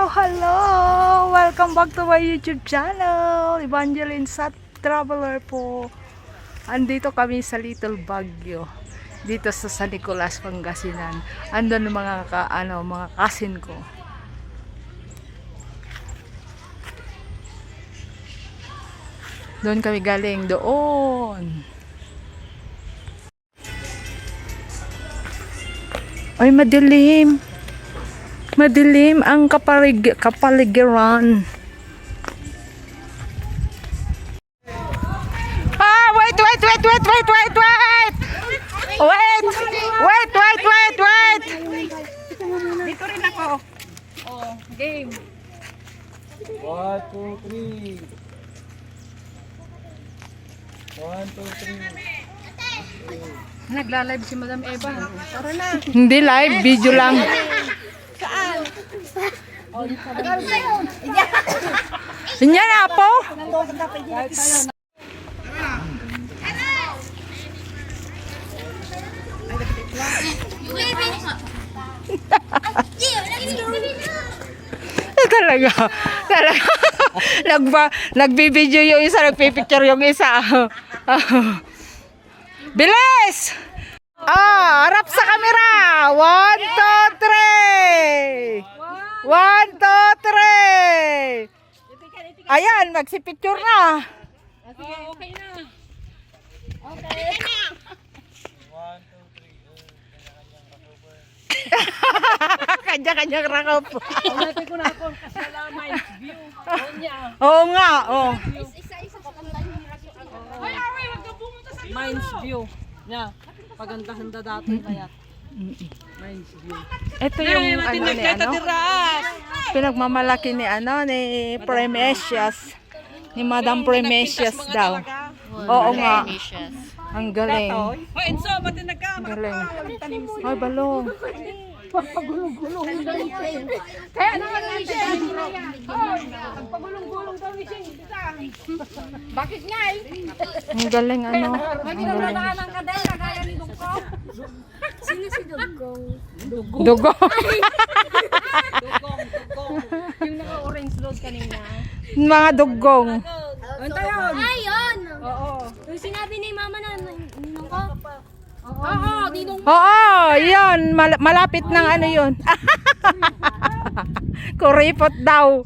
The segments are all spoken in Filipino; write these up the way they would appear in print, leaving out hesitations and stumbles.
Hello! Welcome back to my YouTube channel. Evangeline Sat Traveler po. Andito kami sa Little Baguio. Dito sa San Nicolas, Pangasinan. Andun mga mga kasin ko. Doon kami galing doon. Ay, madilim. Madilim ang kapaligiran. Ah, wait. Dito rin ako. Oh, game. 1, 2, 3. 1, 2, 3. Nagla-live si Madam Eva. Tara na. Hindi live, video lang. Saan? Sinya na po. Talaga. Nagbibideo yung isa, nagpipicture yung isa. Bilis! Harap sa camera! 1, 2, 3! 1, 2, 3! Ayan, magsipicture na. Okay na. Okay. 1, 2, 3. Kanya-kanyang rakop. Unatin ko na ako kasi alam Minds View. Oo nga, oh. Minds View. Nya, paganda-handa dati mayat. Minds View. Ito yung pinagmamalaki ni Premesias. Ni Madam Premesias daw. Oo nga. Ang galing. Hoy, Enzo, ba't nagka? Ang galing. Ay, balong. Kaya naman natin. Pagulong-gulong daw ni Shing. Bakit nga eh? Ang galing Ang galing. ng kadera gaya ni Dugong. Sino si Dugong? Dugo. Yung naka-orange load kanina. Mga dugong. Ano yun? Ayun! Oo. Yung sinabi ni mama na ninong ko. Oo, dinong Oo, yun. Malapit ng yun. Kuripot daw.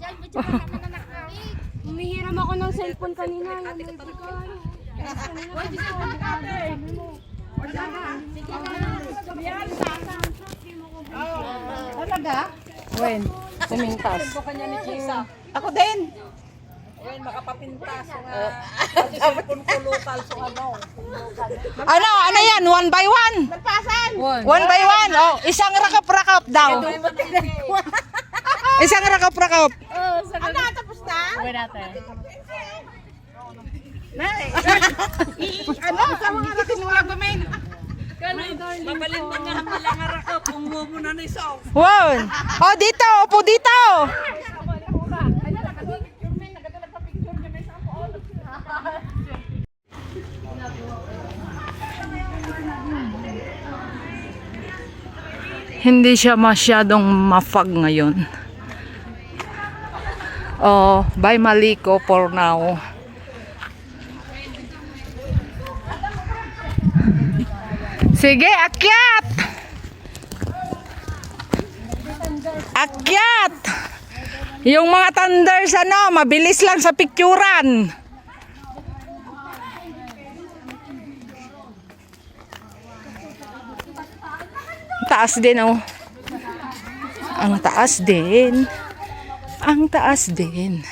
Humihiram ako ng cellphone kanina. Talaga? When? Pumintas. Ito kanya ni Chisa. Ako din. Ayun, makapapintas. Pati cellphone ko local. So Ano yan? 1 by 1? One by one. Oh, isang rakap-rakap daw. Isang rakap-rakap. tapos na? Uwi natin. Sa mga natinula ba, men? Mabalin mo nga ang rakap. Kung mo na na isaw. Wow. Oh, dito. Upo dito. Hindi siya masyadong mafag ngayon. Oh, bye Maliko for now. Sige, akyat! Akyat! Yung mga thunders mabilis lang sa picturan. Taas din oh. Ang taas din. Ang taas din.